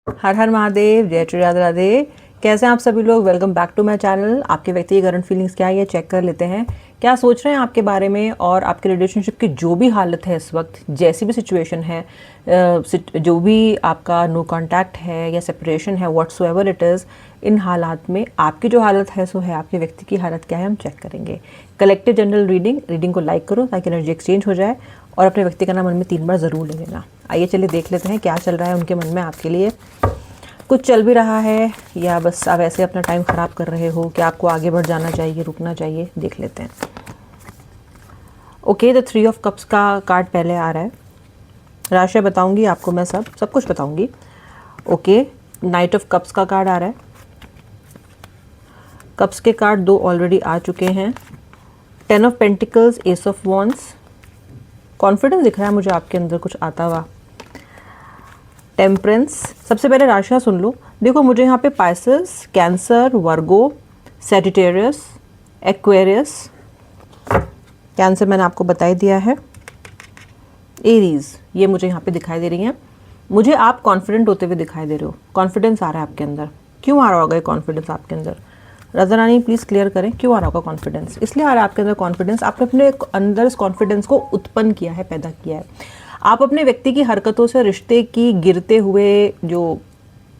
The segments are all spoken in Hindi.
हर हर महादेव, जय श्री राधे राधे। कैसे हैं आप सभी लोग? Welcome back to my channel. आपके व्यक्ति की करंट फीलिंग्स क्या है ये चेक कर लेते हैं। क्या सोच रहे हैं आपके बारे में, और आपके रिलेशनशिप की जो भी हालत है इस वक्त, जैसी भी सिचुएशन है, जो भी आपका नो कांटेक्ट है या सेपरेशन है, व्हाट्सोएवर इट इज़, इन हालात में आपकी जो हालत है सो है आपके व्यक्ति की हालत क्या है, हम चेक करेंगे। कलेक्टिव जनरल रीडिंग को लाइक करो ताकि एनर्जी एक्सचेंज हो जाए, और अपने व्यक्ति का नाम मन में 3 बार ज़रूर ले लेना। आइए चलिए देख लेते हैं क्या चल रहा है उनके मन में आपके लिए। कुछ चल भी रहा है या बस आप ऐसे अपना टाइम ख़राब कर रहे हो, क्या आपको आगे बढ़ जाना चाहिए, रुकना चाहिए, देख लेते हैं। ओके, द 3 ऑफ कप्स का कार्ड पहले आ रहा है। राशि बताऊंगी आपको, मैं सब कुछ बताऊंगी। ओके, नाइट ऑफ कप्स का कार्ड आ रहा है। कप्स के कार्ड 2 ऑलरेडी आ चुके हैं। 10 of pentacles, S of wands. Confidence दिख रहा है मुझे आपके अंदर कुछ आता हुआ। टेम्परेंस। सबसे पहले राशियाँ सुन लो। देखो मुझे यहाँ पे पाइसेस, कैंसर, वर्गो, सैजिटेरियस, एक्वेरियस, कैंसर मैंने आपको बता ही दिया है, एरीज, ये मुझे यहाँ पे दिखाई दे रही हैं। मुझे आप कॉन्फिडेंट होते हुए दिखाई दे रहे हो, कॉन्फिडेंस आ रहा है आपके अंदर। क्यों आ रहा होगा ये कॉन्फिडेंस आपके अंदर? राधा रानी प्लीज़ क्लियर करें, क्यों आ रहा होगा कॉन्फिडेंस? इसलिए आ रहा है आपके अंदर कॉन्फिडेंस, आपने अपने अंदर इस कॉन्फिडेंस को उत्पन्न किया है, पैदा किया है। आप अपने व्यक्ति की हरकतों से, रिश्ते की गिरते हुए जो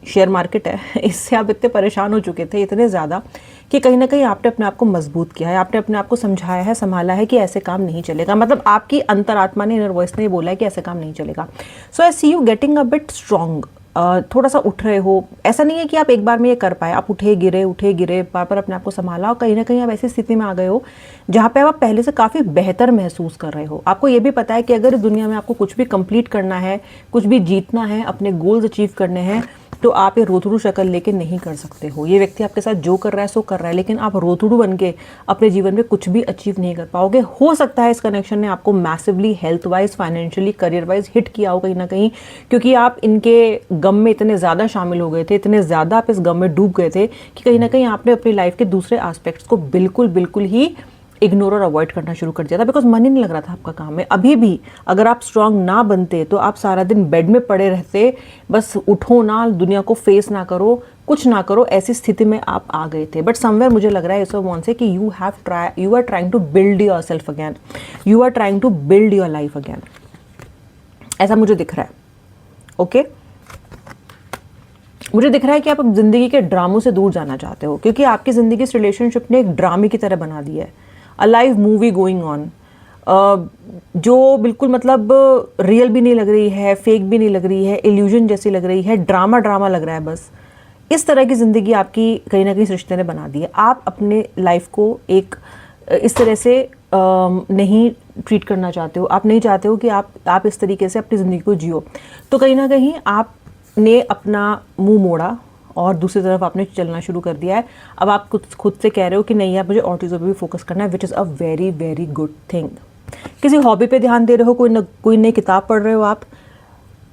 शेयर मार्केट है, इससे आप इतने परेशान हो चुके थे, इतने ज़्यादा, कि कहीं ना कहीं आपने अपने आप को मजबूत किया है, आपने अपने आप को समझाया है, संभाला है कि ऐसे काम नहीं चलेगा। मतलब आपकी अंतरात्मा ने, इनर वॉइस ने बोला है कि ऐसे काम नहीं चलेगा। So I see you getting a bit strong. थोड़ा सा उठ रहे हो। ऐसा नहीं है कि आप एक बार में ये कर पाए, आप उठे गिरे बार बार अपने आप को संभाला, और कहीं ना कहीं आप ऐसी स्थिति में आ गए हो जहाँ पे आप पहले से काफ़ी बेहतर महसूस कर रहे हो। आपको ये भी पता है कि अगर इस दुनिया में आपको कुछ भी कंप्लीट करना है, कुछ भी जीतना है, अपने गोल्स अचीव करने हैं, तो आप ये रोतड़ू शक्ल लेके नहीं कर सकते हो। ये व्यक्ति आपके साथ जो कर रहा है सो कर रहा है, लेकिन आप रोतड़ू बन के अपने जीवन में कुछ भी अचीव नहीं कर पाओगे। हो सकता है इस कनेक्शन ने आपको massively health wise, financially, career wise hit किया हो कहीं ना कहीं, क्योंकि आप इनके गम में इतने ज़्यादा शामिल हो गए थे, इतने ज़्यादा आप इस गम में डूब गए थे कि कहीं ना कहीं आपने अपनी लाइफ के दूसरे एस्पेक्ट्स को बिल्कुल ही इग्नोर और अवॉइड करना शुरू कर दिया था, बिकॉज मन ही नहीं लग रहा था आपका काम में। अभी भी अगर आप स्ट्रांग ना बनते तो आप सारा दिन बेड में पड़े रहते, बस उठो ना, दुनिया को फेस ना करो, कुछ ना करो, ऐसी स्थिति में आप आ गए थे। बट समवेयर मुझे लग रहा है इस वन से कि you are trying to build yourself again, you are trying to build your life again, ऐसा मुझे दिख रहा है। ओके, मुझे दिख रहा है कि आप अब जिंदगी के ड्रामों से दूर जाना चाहते हो, क्योंकि आपकी जिंदगी इस रिलेशनशिप ने एक ड्रामे की तरह बना दी है, a live movie going on, जो बिल्कुल मतलब रियल भी नहीं लग रही है, फेक भी नहीं लग रही है, इल्यूजन जैसी लग रही है, ड्रामा लग रहा है बस। इस तरह की ज़िंदगी आपकी कहीं ना कहीं इस रिश्ते ने बना दी है। आप अपने लाइफ को एक इस तरह से नहीं ट्रीट करना चाहते हो, आप नहीं चाहते हो कि आप इस तरीके से अपनी ज़िंदगी को जियो। तो कहीं ना कहीं आपने अपना मुंह मोड़ा और दूसरी तरफ आपने चलना शुरू कर दिया है। अब आप खुद से कह रहे हो कि नहीं यार, मुझे और चीज़ों पर भी फोकस करना है, which is a very good thing. किसी हॉबी पे ध्यान दे रहे हो, कोई नई किताब पढ़ रहे हो आप,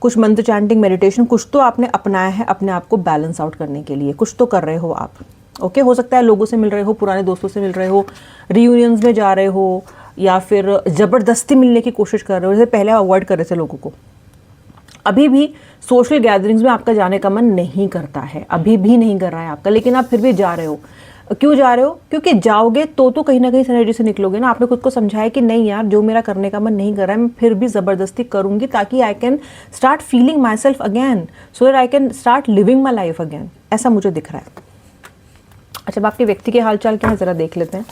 कुछ मंत्र चैंटिंग, मेडिटेशन, कुछ तो आपने अपनाया है अपने आप को बैलेंस आउट करने के लिए, कुछ तो कर रहे हो आप। ओके, हो सकता है लोगों से मिल रहे हो, पुराने दोस्तों से मिल रहे हो, रियूनियंस में जा रहे हो, या फिर ज़बरदस्ती मिलने की कोशिश कर रहे हो, जैसे पहले अवॉइड कर रहे थे लोगों को। अभी भी सोशल गैदरिंग्स में आपका जाने का मन नहीं करता है, अभी भी नहीं कर रहा है आपका, लेकिन आप फिर भी जा रहे हो। क्यों जा रहे हो? क्योंकि जाओगे तो कहीं ना कहीं एनर्जी से निकलोगे ना। आपने खुद को समझाया कि नहीं यार, जो मेरा करने का मन नहीं कर रहा है, मैं फिर भी ज़बरदस्ती करूंगी ताकि I can start feeling my self again, so that I can start living my life again, ऐसा मुझे दिख रहा है। अच्छा, अब आपके व्यक्ति के हालचाल क्या है ज़रा देख लेते हैं।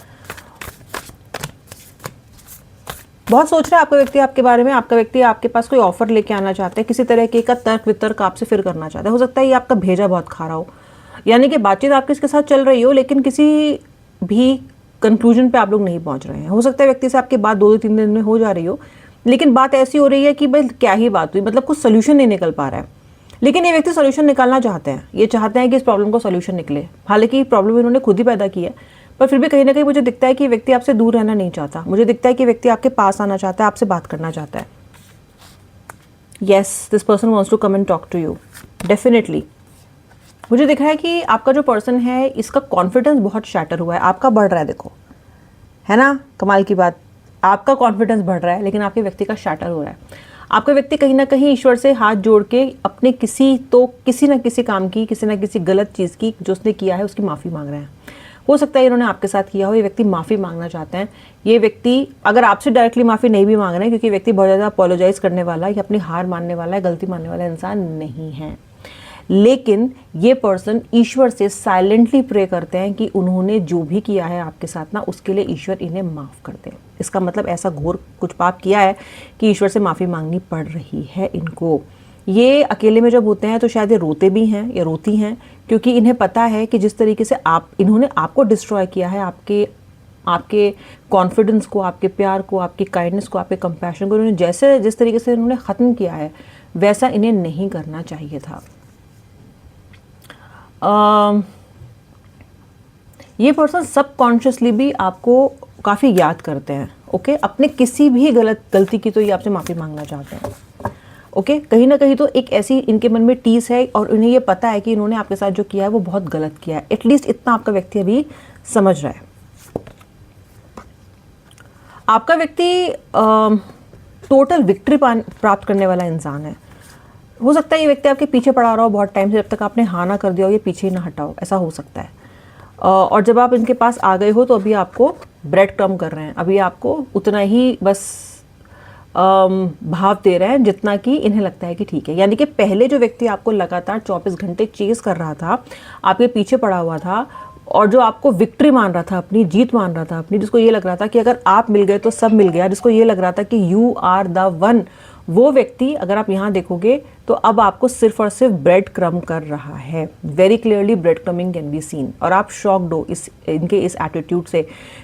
बहुत सोच रहा है आपका व्यक्ति आपके बारे में। आपका व्यक्ति आपके पास कोई ऑफर लेके आना चाहता है, किसी तरह का तर्क वितर्क आपसे फिर करना चाहता है। हो सकता है ये आपका भेजा बहुत खा रहा हो, यानी कि बातचीत आपके इसके साथ चल रही हो, लेकिन किसी भी कंक्लूजन पे आप लोग नहीं पहुंच रहे हैं। हो सकता है व्यक्ति से आपकी बात 2-3 दिन में हो जा रही हो, लेकिन बात ऐसी हो रही है कि भाई क्या ही बात हुई, मतलब कुछ सोल्यूशन नहीं निकल पा रहा है। लेकिन ये व्यक्ति सोल्यूशन निकालना चाहते हैं, ये चाहते हैं कि इस प्रॉब्लम को सोल्यूशन निकले। हालांकि प्रॉब्लम इन्होंने खुद ही पैदा की है, पर फिर भी कहीं ना कहीं मुझे दिखता है कि व्यक्ति आपसे दूर रहना नहीं चाहता। मुझे दिखता है कि व्यक्ति आपके पास आना चाहता है, आपसे बात करना चाहता है। Yes, this person wants to come and talk to you, definitely. मुझे दिख रहा है कि आपका जो पर्सन है, इसका कॉन्फिडेंस बहुत शैटर हुआ है, आपका बढ़ रहा है। देखो, है ना कमाल की बात, आपका कॉन्फिडेंस बढ़ रहा है, लेकिन आपके व्यक्ति का शैटर हो रहा है। आपका व्यक्ति कहीं ना कहीं ईश्वर से हाथ जोड़ के अपने किसी ना किसी काम की, किसी ना किसी गलत चीज़ की जो उसने किया है उसकी माफ़ी मांग रहे हैं। हो सकता है इन्होंने आपके साथ किया हो, ये व्यक्ति माफ़ी मांगना चाहते हैं। ये व्यक्ति अगर आपसे डायरेक्टली माफ़ी नहीं भी मांग रहे हैं, क्योंकि व्यक्ति बहुत ज़्यादा अपोलोजाइज करने वाला या अपनी हार मानने वाला, गलती मानने वाला इंसान नहीं है, लेकिन ये पर्सन ईश्वर से साइलेंटली प्रे करते हैं कि उन्होंने जो भी किया है आपके साथ ना, उसके लिए ईश्वर इन्हें माफ़ कर दे। इसका मतलब ऐसा घोर कुछ पाप किया है कि ईश्वर से माफ़ी मांगनी पड़ रही है इनको। ये अकेले में जब होते हैं तो शायद ये रोते भी हैं या रोती हैं, क्योंकि इन्हें पता है कि जिस तरीके से इन्होंने आपको डिस्ट्रॉय किया है, आपके कॉन्फिडेंस को, आपके प्यार को, आपकी काइंडनेस को, आपके कंपैशन को, इन्होंने जिस तरीके से इन्होंने ख़त्म किया है वैसा इन्हें नहीं करना चाहिए था। ये पर्सन सबकॉन्शियसली भी आपको काफ़ी याद करते हैं। ओके, अपने किसी भी गलती की तो ये आपसे माफ़ी मांगना चाहते हैं। ओके, कहीं ना कहीं तो एक ऐसी इनके मन में टीस है और उन्हें ये पता है कि इन्होंने आपके साथ जो किया है वो बहुत गलत किया है। एटलीस्ट इतना आपका व्यक्ति अभी समझ रहा है। आपका व्यक्ति टोटल विक्ट्री प्राप्त करने वाला इंसान है। हो सकता है ये व्यक्ति आपके पीछे पड़ा रहा हो बहुत टाइम से, जब तक आपने हाँ ना कर दिया हो ये पीछे ही ना हटाओ, ऐसा हो सकता है। और जब आप इनके पास आ गए हो तो अभी आपको ब्रेड क्रम्ब कर रहे हैं, अभी आपको उतना ही बस भाव दे रहे हैं जितना कि इन्हें लगता है कि ठीक है। यानी कि पहले जो व्यक्ति आपको लगातार 24 घंटे चेस कर रहा था, आपके पीछे पड़ा हुआ था और जो आपको विक्ट्री मान रहा था, अपनी जीत मान रहा था अपनी, जिसको ये लग रहा था कि अगर आप मिल गए तो सब मिल गया, जिसको ये लग रहा था कि यू आर द वन, वो व्यक्ति अगर आप यहाँ देखोगे तो अब आपको सिर्फ और सिर्फ ब्रेड क्रम कर रहा है। Very clearly bread crumbing can be seen. और आप शॉक्ड हो इनके इस एटीट्यूड से,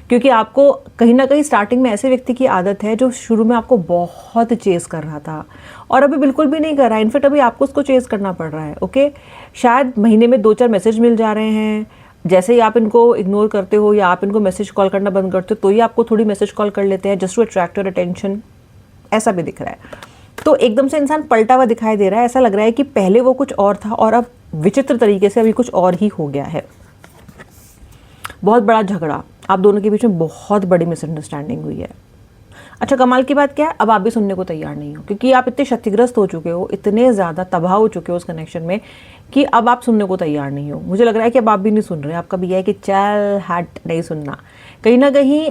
क्योंकि आपको कहीं ना कहीं स्टार्टिंग में ऐसे व्यक्ति की आदत है जो शुरू में आपको बहुत चेस कर रहा था और अभी बिल्कुल भी नहीं कर रहा है। इनफैक्ट अभी आपको उसको चेस करना पड़ रहा है। ओके, शायद महीने में 2-4 मैसेज मिल जा रहे हैं। जैसे ही आप इनको इग्नोर करते हो या आप इनको मैसेज कॉल करना बंद करते हो तो ही आपको थोड़ी मैसेज कॉल कर लेते हैं just to attract your attention, ऐसा भी दिख रहा है। तो एकदम से इंसान पलटा हुआ दिखाई दे रहा है। ऐसा लग रहा है कि पहले वो कुछ और था और अब विचित्र तरीके से अभी कुछ और ही हो गया है। बहुत बड़ा झगड़ा, आप दोनों के बीच में बहुत बड़ी मिसअंडरस्टैंडिंग हुई है। अच्छा, कमाल की बात क्या है, अब आप भी सुनने को तैयार नहीं हो, क्योंकि आप इतने क्षतिग्रस्त हो चुके हो, इतने ज़्यादा तबाह हो चुके हो उस कनेक्शन में कि अब आप सुनने को तैयार नहीं हो। मुझे लग रहा है कि अब आप भी नहीं सुन रहे, आपका भी है कि चल हट, नहीं सुनना। कहीं ना कहीं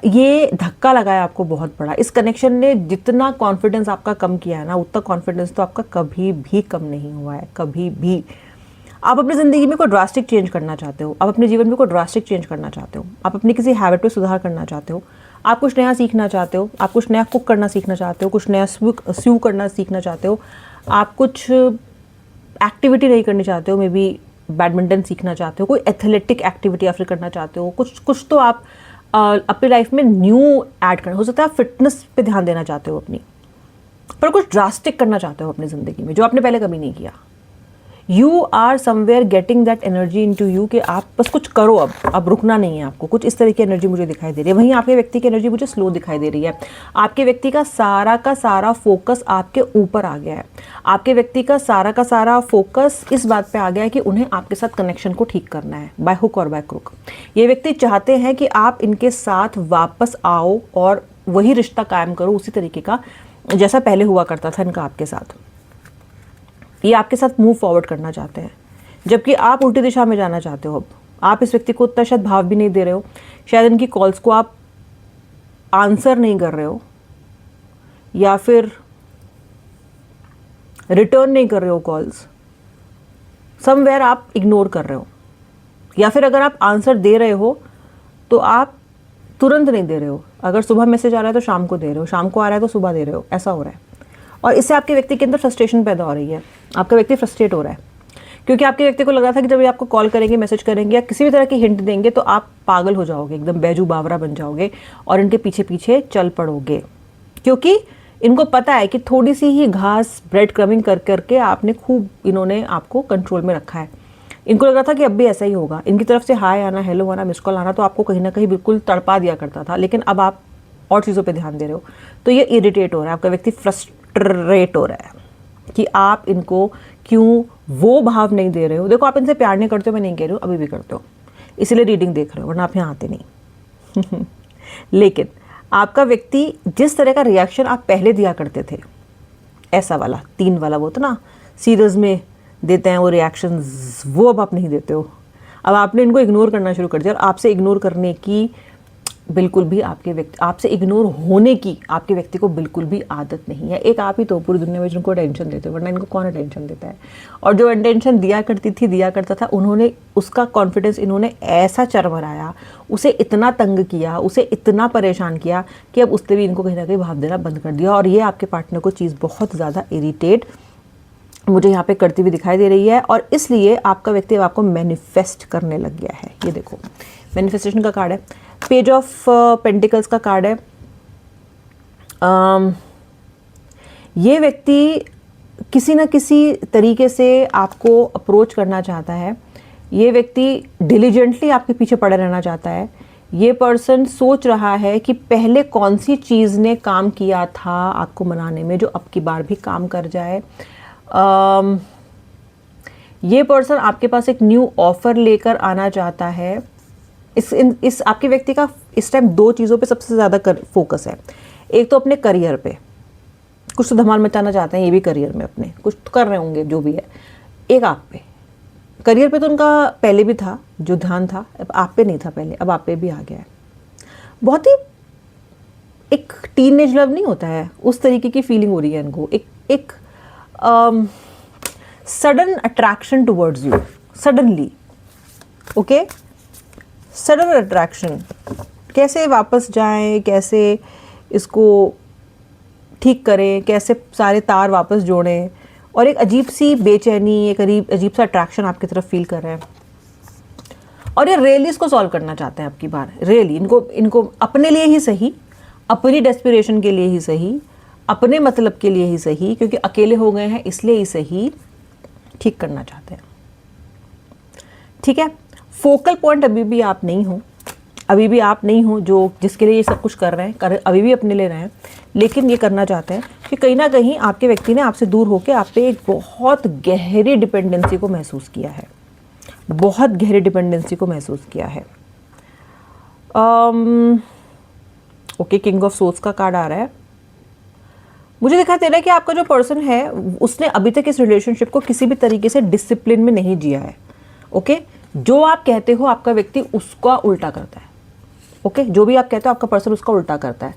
ये धक्का लगा है आपको बहुत बड़ा। इस कनेक्शन ने जितना कॉन्फिडेंस आपका कम किया है ना, उतना कॉन्फिडेंस तो आपका कभी भी कम नहीं हुआ है, कभी भी। आप अपनी ज़िंदगी में कोई ड्रास्टिक चेंज करना चाहते हो, आप अपने जीवन में कोई ड्रास्टिक चेंज करना चाहते हो, आप अपनी किसी हैबिट पे सुधार करना चाहते हो, आप कुछ नया सीखना चाहते हो, आप कुछ नया कुक करना सीखना चाहते हो, कुछ नया स्यू करना सीखना चाहते हो, आप कुछ एक्टिविटी नहीं करनी चाहते हो, मे बी बैडमिंटन सीखना चाहते हो, कोई एथलेटिक एक्टिविटी या फिर करना चाहते हो, कुछ तो आप अपनी लाइफ में न्यू ऐड करना। हो सकता है आप फिटनेस पे ध्यान देना चाहते हो अपनी, पर कुछ ड्रास्टिक करना चाहते हो अपनी ज़िंदगी में जो आपने पहले कभी नहीं किया। You are somewhere getting that energy into you कि आप बस कुछ करो, अब रुकना नहीं है आपको। कुछ इस तरह की एनर्जी मुझे दिखाई दे रही है। वहीं आपके व्यक्ति की एनर्जी मुझे स्लो दिखाई दे रही है। आपके व्यक्ति का सारा फोकस आपके ऊपर आ गया है। आपके व्यक्ति का सारा फोकस इस बात पे आ गया है कि उन्हें आपके साथ कनेक्शन को ठीक करना है, बाय हुक और बाय क्रुक। ये व्यक्ति चाहते हैं कि आप इनके साथ वापस आओ और वही रिश्ता कायम करो उसी तरीके का जैसा पहले हुआ करता था इनका आपके साथ। ये आपके साथ मूव फॉरवर्ड करना चाहते हैं, जबकि आप उल्टी दिशा में जाना चाहते हो। अब आप इस व्यक्ति को उतना शायद भाव भी नहीं दे रहे हो, शायद इनकी कॉल्स को आप आंसर नहीं कर रहे हो या फिर रिटर्न नहीं कर रहे हो कॉल्स, समवेयर आप इग्नोर कर रहे हो, या फिर अगर आप आंसर दे रहे हो तो आप तुरंत नहीं दे रहे हो। अगर सुबह मैसेज आ रहा है तो शाम को दे रहे हो, शाम को आ रहा है तो सुबह दे रहे हो, ऐसा हो रहा है। और इससे आपके व्यक्ति के अंदर फ्रस्ट्रेशन पैदा हो रही है। आपका व्यक्ति फ्रस्ट्रेट हो रहा है क्योंकि आपके व्यक्ति को लग रहा था कि जब ये आपको कॉल करेंगे, मैसेज करेंगे या किसी भी तरह की हिंट देंगे तो आप पागल हो जाओगे, एकदम बैजू बावरा बन जाओगे और इनके पीछे पीछे चल पड़ोगे, क्योंकि इनको पता है कि थोड़ी सी ही घास ब्रेड क्रमिंग कर करके आपने खूब इन्होंने आपको कंट्रोल में रखा है। इनको लग रहा था कि अब भी ऐसा ही होगा। इनकी तरफ से हाय आना, हेलो आना, मिस कॉल आना तो आपको कहीं ना कहीं बिल्कुल तड़पा दिया करता था, लेकिन अब आप और चीज़ों पे ध्यान दे रहे हो तो ये इरिटेट हो रहा है। आपका व्यक्ति फ्रस्ट्रेट हो रहा है कि आप इनको क्यों वो भाव नहीं दे रहे हो। देखो, आप इनसे प्यार नहीं करते हो, मैं नहीं कह रही हूँ, अभी भी करते हो, इसीलिए रीडिंग देख रहे हो, वरना आप यहाँ आते नहीं लेकिन आपका व्यक्ति जिस तरह का रिएक्शन आप पहले दिया करते थे, ऐसा वाला 3 वाला, वो तो ना सीरियस में देते हैं वो रिएक्शंस, वो अब आप नहीं देते हो। अब आपने इनको इग्नोर करना शुरू कर दिया, और आपसे इग्नोर करने की बिल्कुल भी आपसे इग्नोर होने की आपके व्यक्ति को बिल्कुल भी आदत नहीं है। एक आप ही तो पूरी दुनिया में जिनको अटेंशन देते हो, वरना इनको कौन अटेंशन देता है। और जो अटेंशन दिया करता था, उन्होंने उसका कॉन्फिडेंस इन्होंने ऐसा चरमराया, उसे इतना तंग किया, उसे इतना परेशान किया कि अब उसने भी इनको कहीं ना कहीं भाव देना बंद कर दिया। और ये आपके पार्टनर को चीज़ बहुत ज़्यादा इरिटेट मुझे यहाँ पे करती हुई दिखाई दे रही है, और इसलिए आपका व्यक्ति अब आपको मैनिफेस्ट करने लग गया है। ये देखो, मैनिफेस्टेशन का कार्ड है, पेज ऑफ पेंटिकल्स का कार्ड है। ये व्यक्ति किसी न किसी तरीके से आपको अप्रोच करना चाहता है। ये व्यक्ति डिलीजेंटली आपके पीछे पड़े रहना चाहता है। ये पर्सन सोच रहा है कि पहले कौन सी चीज़ ने काम किया था आपको मनाने में, जो अब की बार भी काम कर जाए। ये पर्सन आपके पास एक न्यू ऑफर लेकर आना चाहता है। इस आपके व्यक्ति का इस टाइम 2 चीज़ों पे सबसे ज़्यादा फोकस है। एक तो अपने करियर पे, कुछ तो धमाल मचाना चाहते हैं ये भी करियर में, अपने कुछ तो कर रहे होंगे जो भी है। एक आप पे, करियर पे तो उनका पहले भी था जो ध्यान था, अब आप पे नहीं था पहले, अब आप पे भी आ गया है। बहुत ही एक टीनेज लव नहीं होता है, उस तरीके की फीलिंग हो रही है इनको। एक sudden attraction towards you, suddenly, okay, sudden attraction. कैसे वापस जाएं, कैसे इसको ठीक करें, कैसे सारे तार वापस जोड़ें, और एक अजीब सी बेचैनी, एक अजीब सा अट्रैक्शन आपकी तरफ फील कर रहे हैं। और ये रियली इसको सॉल्व करना चाहते हैं आपकी बार, रियली इनको अपने लिए ही सही, अपनी डेस्पिरेशन के लिए ही सही, अपने मतलब के लिए ही सही, क्योंकि अकेले हो गए हैं इसलिए ही सही, ठीक करना चाहते हैं। ठीक है, फोकल पॉइंट अभी भी आप नहीं हो, अभी भी आप नहीं हो जो जिसके लिए ये सब कुछ कर रहे हैं, अभी भी अपने ले रहे हैं, लेकिन ये करना चाहते हैं कि कहीं ना कहीं आपके व्यक्ति ने आपसे दूर होकर आप पे एक बहुत गहरी डिपेंडेंसी को महसूस किया है, बहुत गहरी डिपेंडेंसी को महसूस किया है। ओके, किंग ऑफ सोर्ड्स का कार्ड आ रहा है। मुझे दिखाई दे रहा है कि आपका जो पर्सन है उसने अभी तक इस रिलेशनशिप को किसी भी तरीके से डिसिप्लिन में नहीं जिया है। ओके, जो आप कहते हो आपका व्यक्ति उसका उल्टा करता है। ओके, जो भी आप कहते हो आपका पर्सन उसका उल्टा करता है।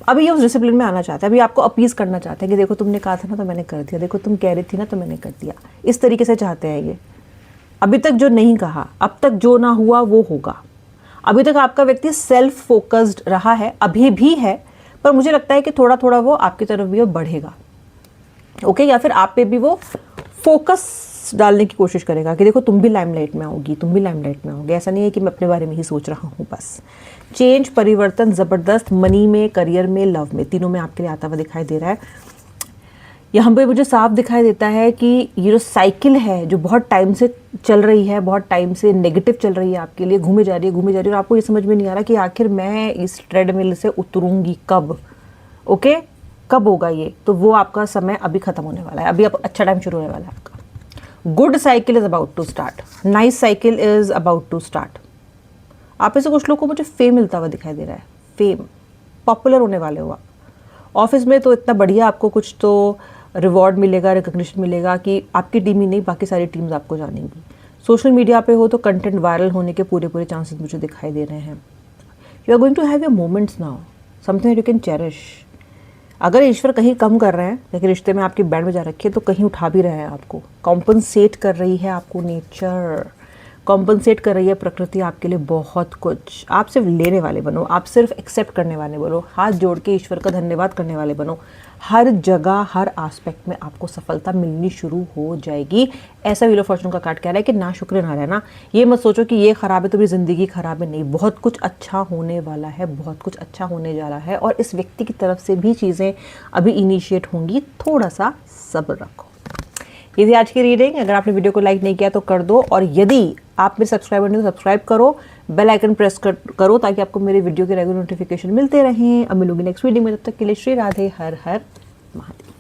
अभी ये उस डिसिप्लिन में आना चाहता है, अभी आपको अपीज करना चाहते हैं कि देखो तुमने कहा था ना तो मैंने कर दिया, देखो तुम कह रही थी ना तो मैंने कर दिया। इस तरीके से चाहते हैं ये। अभी तक जो नहीं कहा, अब तक जो ना हुआ वो होगा। अभी तक आपका व्यक्ति सेल्फ फोकस्ड रहा है, अभी भी है, पर मुझे लगता है कि थोड़ा थोड़ा वो आपकी तरफ भी वो बढ़ेगा। ओके, या फिर आप पे भी वो फोकस डालने की कोशिश करेगा कि देखो तुम भी लाइमलाइट में आओगी, तुम भी लाइमलाइट में आओगे। ऐसा नहीं है कि मैं अपने बारे में ही सोच रहा हूँ बस। चेंज, परिवर्तन ज़बरदस्त, मनी में, करियर में, लव में, तीनों में आपके लिए आता हुआ दिखाई दे रहा है। यहाँ पे मुझे साफ दिखाई देता है कि ये जो साइकिल है जो बहुत टाइम से चल रही है, बहुत टाइम से नेगेटिव चल रही है आपके लिए, घूमे जा रही है, और आपको ये समझ में नहीं आ रहा कि आखिर मैं इस ट्रेडमिल से उतरूंगी कब। ओके, कब होगा ये, तो वो आपका समय अभी खत्म होने वाला है, अभी अब अच्छा टाइम शुरू होने वाला है आपका। Good cycle is about to start, nice cycle is about to start. आप में से कुछ लोगों को मुझे फेम मिलता हुआ दिखाई दे रहा है, फेम, पॉपुलर होने वाले हो आप। ऑफिस में तो इतना बढ़िया आपको कुछ तो रिवॉर्ड मिलेगा, रिकग्निशन मिलेगा कि आपकी टीम ही नहीं बाकी सारी टीम्स आपको जानेंगी। सोशल मीडिया पे हो तो कंटेंट वायरल होने के पूरे चांसेस मुझे दिखाई दे रहे हैं। You are going to have your moments now, something you can cherish. अगर ईश्वर कहीं कम कर रहे हैं, लेकिन रिश्ते में आपकी बैंड बजा रखी है, तो कहीं उठा भी रहे हैं आपको, कॉम्पनसेट कर रही है आपको नेचर, कॉम्पनसेट कर रही है प्रकृति आपके लिए बहुत कुछ। आप सिर्फ लेने वाले बनो, आप सिर्फ एक्सेप्ट करने वाले बनो, हाथ जोड़ के ईश्वर का धन्यवाद करने वाले बनो। हर जगह, हर एस्पेक्ट में आपको सफलता मिलनी शुरू हो जाएगी। ऐसा व्हील ऑफ फॉर्चून का कार्ड कह रहा है कि ना शुक्र ना रहना। ये मत सोचो कि ये खराब है तो मेरी ज़िंदगी खराब है, नहीं, बहुत कुछ अच्छा होने वाला है, बहुत कुछ अच्छा होने जा रहा है, और इस व्यक्ति की तरफ से भी चीज़ें अभी इनिशिएट होंगी, थोड़ा सा सब्र रखो। ये थी आज की रीडिंग। अगर आपने वीडियो को लाइक नहीं किया तो कर दो, और यदि आप मेरे सब्सक्राइबर नहीं तो सब्सक्राइब करो, बेल आइकन प्रेस करो ताकि आपको मेरे वीडियो के रेगुलर नोटिफिकेशन मिलते रहें। अब मिलूंगी नेक्स्ट वीडियो में, तब तक के लिए श्री राधे, हर हर महादेव।